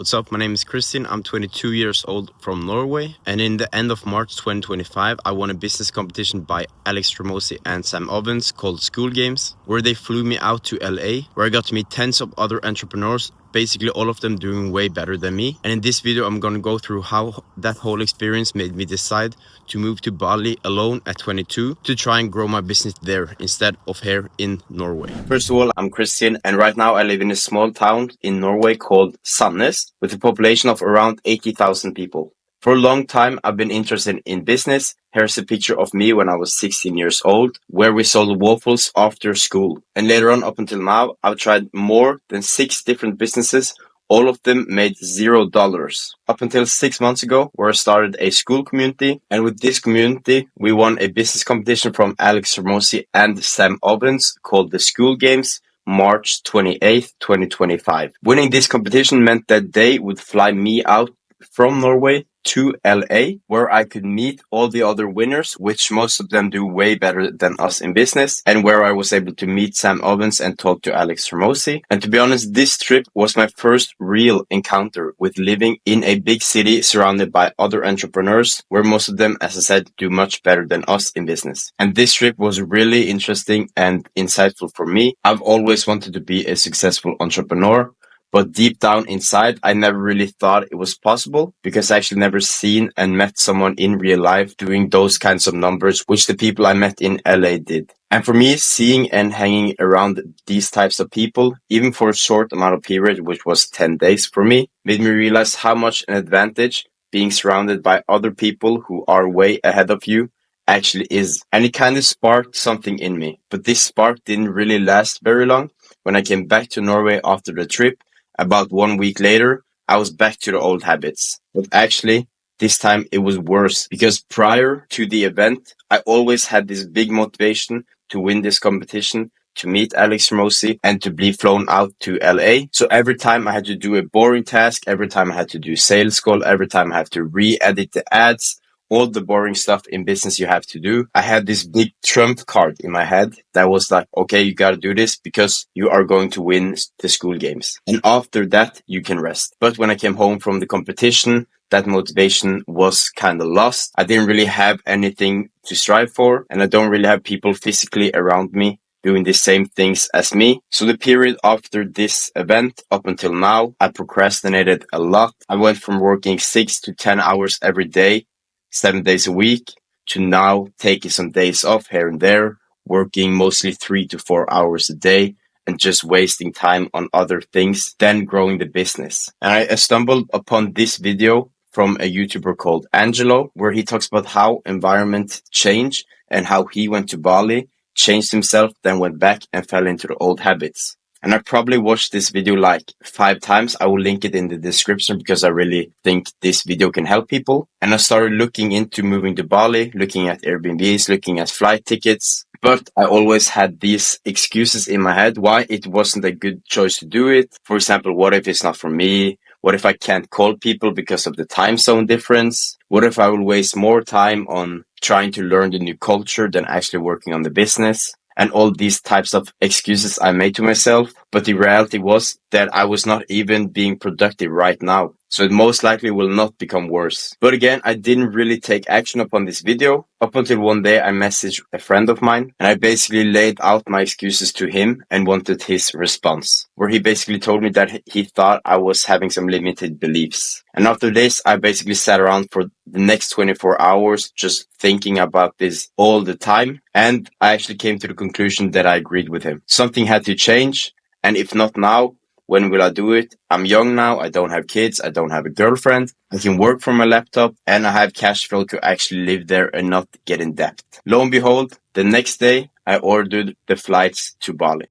What's up? My name is Christian. I'm 22 years old from Norway. And in the end of March 2025, I won a business competition by Alex Hormozi and Sam Ovens called Skool Games, where they flew me out to LA, where I got to meet tens of other entrepreneurs, basically all of them doing way better than me. And in this video, I'm going to go through how that whole experience made me decide to move to Bali alone at 22 to try and grow my business there instead of here in Norway. First of all, I'm Christian, and right now I live in a small town in Norway called Sandnes with a population of around 80,000 people. For a long time, I've been interested in business. Here's a picture of me when I was 16 years old, where we sold waffles after school. And later on, up until now, I've tried more than 6 different businesses. All of them made $0. Up until 6 months ago, where I started a school community. And with this community, we won a business competition from Alex Hormozi and Sam Ovens called the Skool Games, March 28th, 2025. Winning this competition meant that they would fly me out from Norway to LA, where I could meet all the other winners, which most of them do way better than us in business, and where I was able to meet Sam Ovens and talk to Alex Hormozi. And to be honest, this trip was my first real encounter with living in a big city surrounded by other entrepreneurs, where most of them, as I said, do much better than us in business. And this trip was really interesting and insightful for me. I've always wanted to be a successful entrepreneur, but deep down inside, I never really thought it was possible because I actually never seen and met someone in real life doing those kinds of numbers, which the people I met in LA did. And for me, seeing and hanging around these types of people, even for a short amount of period, which was 10 days for me, made me realize how much an advantage being surrounded by other people who are way ahead of you actually is. And it kind of sparked something in me. But this spark didn't really last very long. When I came back to Norway after the trip, about 1 week later, I was back to the old habits. But actually, this time it was worse because prior to the event, I always had this big motivation to win this competition, to meet Alex Hormozi, and to be flown out to LA. So every time I had to do a boring task, every time I had to do sales call, every time I had to re-edit the ads, all the boring stuff in business you have to do, I had this big trump card in my head that was like, okay, you gotta do this because you are going to win the school games. And after that, you can rest. But when I came home from the competition, that motivation was kind of lost. I didn't really have anything to strive for, and I don't really have people physically around me doing the same things as me. So the period after this event up until now, I procrastinated a lot. I went from working 6 to 10 hours every day, 7 days a week, to now taking some days off here and there, working mostly 3 to 4 hours a day, and just wasting time on other things than growing the business. And I stumbled upon this video from a YouTuber called Angelo, where he talks about how environment change and how he went to Bali, changed himself, then went back and fell into the old habits. And I probably watched this video like 5 times. I will link it in the description because I really think this video can help people. And I started looking into moving to Bali, looking at Airbnbs, looking at flight tickets. But I always had these excuses in my head why it wasn't a good choice to do it. For example, what if it's not for me? What if I can't call people because of the time zone difference? What if I will waste more time on trying to learn the new culture than actually working on the business? And all these types of excuses I made to myself. But the reality was that I was not even being productive right now. So it most likely will not become worse. But again, I didn't really take action upon this video up until one day I messaged a friend of mine and I basically laid out my excuses to him and wanted his response, where he basically told me that he thought I was having some limited beliefs. And after this, I basically sat around for the next 24 hours just thinking about this all the time. And I actually came to the conclusion that I agreed with him. Something had to change. And if not now, when will I do it? I'm young now, I don't have kids, I don't have a girlfriend, I can work from my laptop, and I have cash flow to actually live there and not get in debt. Lo and behold, the next day, I ordered the flights to Bali.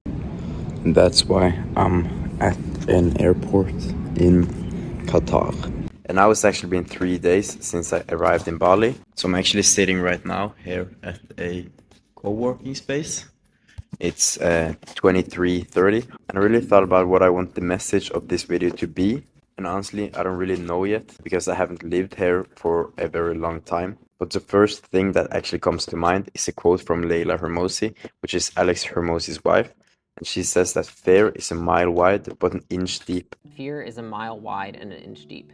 And that's why I'm at an airport in Qatar. And now it's actually been 3 days since I arrived in Bali. So I'm actually sitting right now here at a co-working space. It's 23:30, and I really thought about what I want the message of this video to be. And honestly, I don't really know yet because I haven't lived here for a very long time. But the first thing that actually comes to mind is a quote from Alex Hormozi, which is Alex Hormozi's wife. And she says that fear is a mile wide, but an inch deep. Fear is a mile wide and an inch deep.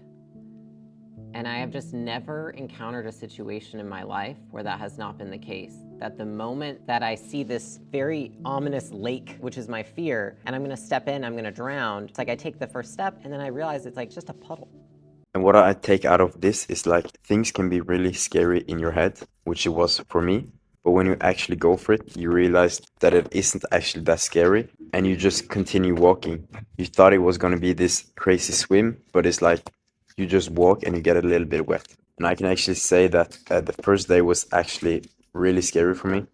And I have just never encountered a situation in my life where that has not been the case. That the moment that I see this very ominous lake, which is my fear, and I'm gonna step in, I'm gonna drown, it's like I take the first step and then I realize it's like just a puddle. And what I take out of this is like things can be really scary in your head, which it was for me. But when you actually go for it, you realize that it isn't actually that scary and you just continue walking. You thought it was going to be this crazy swim, but it's like you just walk and you get a little bit wet. And I can actually say that the first day was actually really scary for me.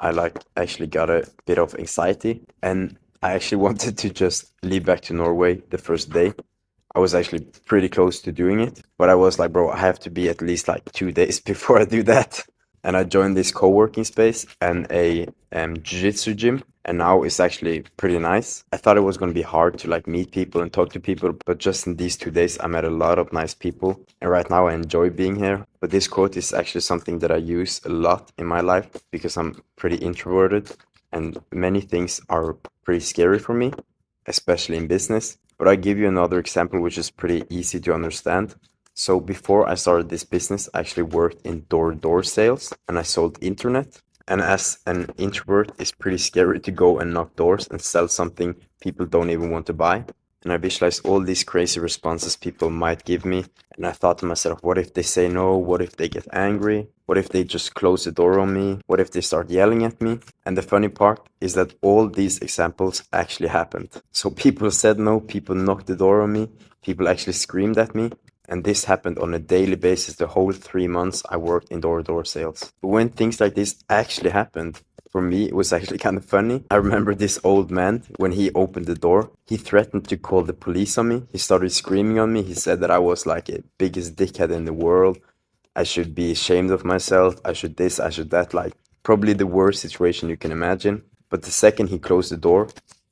I like actually got a bit of anxiety and I actually wanted to just leave back to Norway the first day. I was actually pretty close to doing it, but I was like, bro, I have to be at least like 2 days before I do that. And I joined this co-working space and a jiu-jitsu gym, and now it's actually pretty nice. I thought it was going to be hard to like meet people and talk to people, but just in these 2 days, I met a lot of nice people, and right now I enjoy being here. But this quote is actually something that I use a lot in my life because I'm pretty introverted, and many things are pretty scary for me, especially in business. But I give you another example which is pretty easy to understand. So before I started this business, I actually worked in door-to-door sales and I sold internet. And as an introvert, it's pretty scary to go and knock doors and sell something people don't even want to buy. And I visualized all these crazy responses people might give me. And I thought to myself, what if they say no? What if they get angry? What if they just close the door on me? What if they start yelling at me? And the funny part is that all these examples actually happened. So people said no, people knocked the door on me, people actually screamed at me. And this happened on a daily basis the whole 3 months I worked in door-to-door sales. But when things like this actually happened, for me, it was actually kind of funny. I remember this old man, when he opened the door, he threatened to call the police on me. He started screaming on me. He said that I was like a biggest dickhead in the world. I should be ashamed of myself. I should this, I should that. Like, probably the worst situation you can imagine. But the second he closed the door,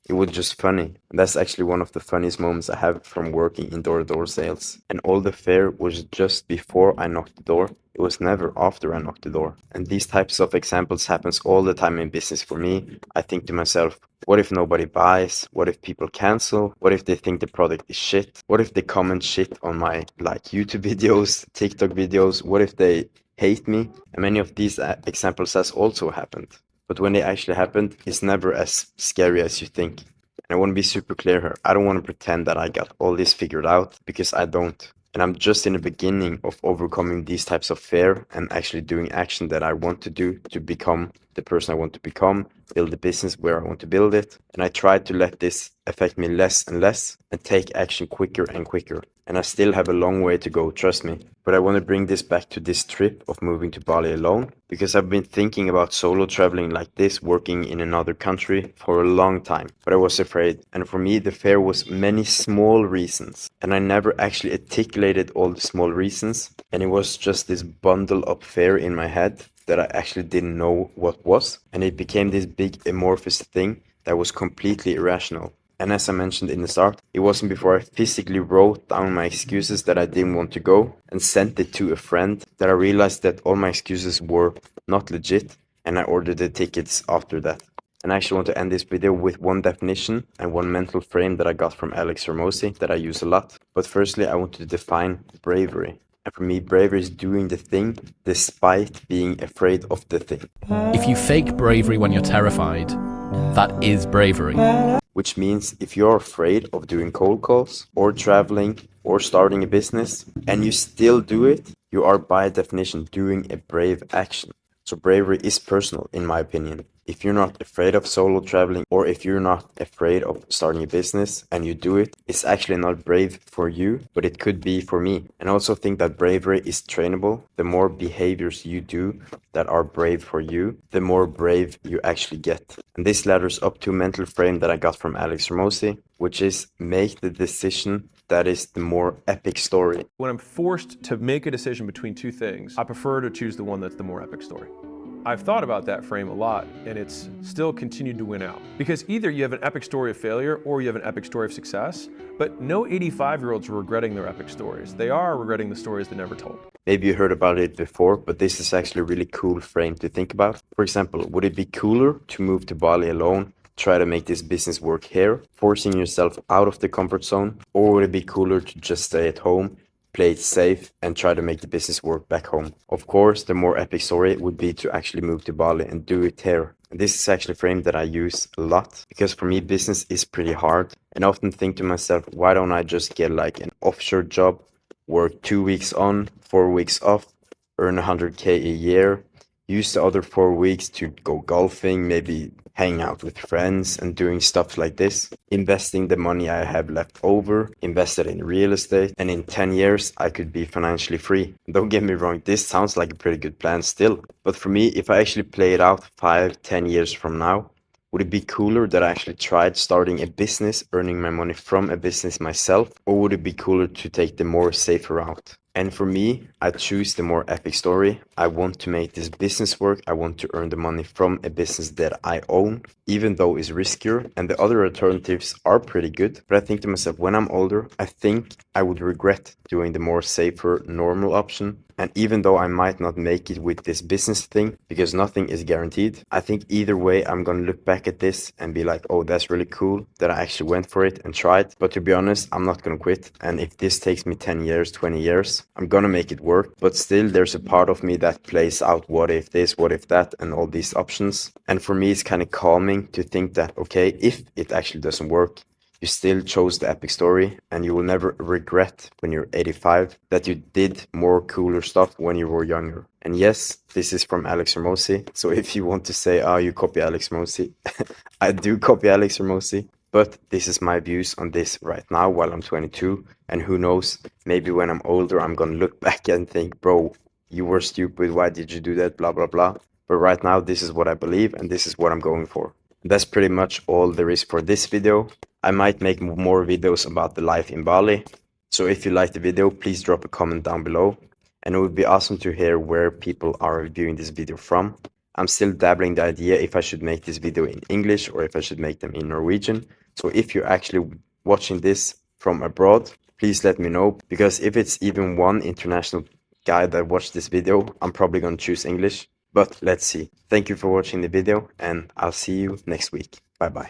it was just funny. And that's actually one of the funniest moments I have from working in door-to-door sales. And all the fear was just before I knocked the door. It was never after I knocked the door. And these types of examples happens all the time in business for me. I think to myself, what if nobody buys? What if people cancel? What if they think the product is shit? What if they comment shit on my like YouTube videos, TikTok videos? What if they hate me? And many of these examples has also happened. But when they actually happened, it's never as scary as you think. And I want to be super clear here. I don't want to pretend that I got all this figured out because I don't. And I'm just in the beginning of overcoming these types of fear and actually doing action that I want to do to become the person I want to become, build the business where I want to build it. And I try to let this affect me less and less and take action quicker and quicker. And I still have a long way to go, trust me. But I want to bring this back to this trip of moving to Bali alone because I've been thinking about solo traveling like this, working in another country for a long time. But I was afraid. And for me, the fear was many small reasons. And I never actually articulated all the small reasons. And it was just this bundle of fear in my head that I actually didn't know what was. And it became this big amorphous thing that was completely irrational. And as I mentioned in the start, it wasn't before I physically wrote down my excuses that I didn't want to go and sent it to a friend that I realized that all my excuses were not legit, and I ordered the tickets after that. And I actually want to end this video with one definition and one mental frame that I got from Alex Hormozi that I use a lot. But firstly, I want to define bravery. And for me, bravery is doing the thing despite being afraid of the thing. If you fake bravery when you're terrified, that is bravery. Which means if you're afraid of doing cold calls or traveling or starting a business and you still do it, you are by definition doing a brave action. So bravery is personal, in my opinion. If you're not afraid of solo traveling or if you're not afraid of starting a business and you do it, it's actually not brave for you, but it could be for me. And I also think that bravery is trainable. The more behaviors you do that are brave for you, the more brave you actually get. And this ladders up to a mental frame that I got from Alex Hormozi, which is make the decision that is the more epic story. When I'm forced to make a decision between two things, I prefer to choose the one that's the more epic story. I've thought about that frame a lot, and it's still continued to win out. Because either you have an epic story of failure or you have an epic story of success, but no 85-year-olds are regretting their epic stories. They are regretting the stories they never told. Maybe you heard about it before, but this is actually a really cool frame to think about. For example, would it be cooler to move to Bali alone, try to make this business work here, forcing yourself out of the comfort zone? Or would it be cooler to just stay at home, play it safe, and try to make the business work back home? Of course, the more epic story would be to actually move to Bali and do it here. And this is actually a frame that I use a lot, because for me business is pretty hard, and I often think to myself, why don't I just get like an offshore job, work 2 weeks on, 4 weeks off, earn 100K a year, use the other 4 weeks to go golfing, maybe hang out with friends and doing stuff like this, investing the money I have left over, invested in real estate, and in 10 years I could be financially free. Don't get me wrong, this sounds like a pretty good plan still, but for me, if I actually play it out 5-10 years from now, would it be cooler that I actually tried starting a business, earning my money from a business myself, or would it be cooler to take the more safer route? And for me, I choose the more epic story. I want to make this business work. I want to earn the money from a business that I own, even though it's riskier. And the other alternatives are pretty good. But I think to myself, when I'm older, I think I would regret doing the more safer, normal option. And even though I might not make it with this business thing, because nothing is guaranteed, I think either way, I'm going to look back at this and be like, oh, that's really cool that I actually went for it and tried. But to be honest, I'm not going to quit. And if this takes me 10 years, 20 years, I'm going to make it work. But still, there's a part of me that plays out what if this, what if that, and all these options. And for me, it's kind of calming to think that, okay, if it actually doesn't work, you still chose the epic story, and you will never regret when you're 85 that you did more cooler stuff when you were younger. And yes, this is from Alex Hormozi. So if you want to say, oh, you copy Alex Hormozi, I do copy Alex Hormozi. But this is my views on this right now while I'm 22. And who knows, maybe when I'm older, I'm going to look back and think, bro, you were stupid. Why did you do that? Blah, blah, blah. But right now, this is what I believe, and this is what I'm going for. That's pretty much all there is for this video. I might make more videos about the life in Bali. So if you liked the video, please drop a comment down below. And it would be awesome to hear where people are viewing this video from. I'm still dabbling the idea if I should make this video in English or if I should make them in Norwegian. So if you're actually watching this from abroad, please let me know. Because if it's even one international guy that watched this video, I'm probably going to choose English. But let's see. Thank you for watching the video, and I'll see you next week. Bye bye.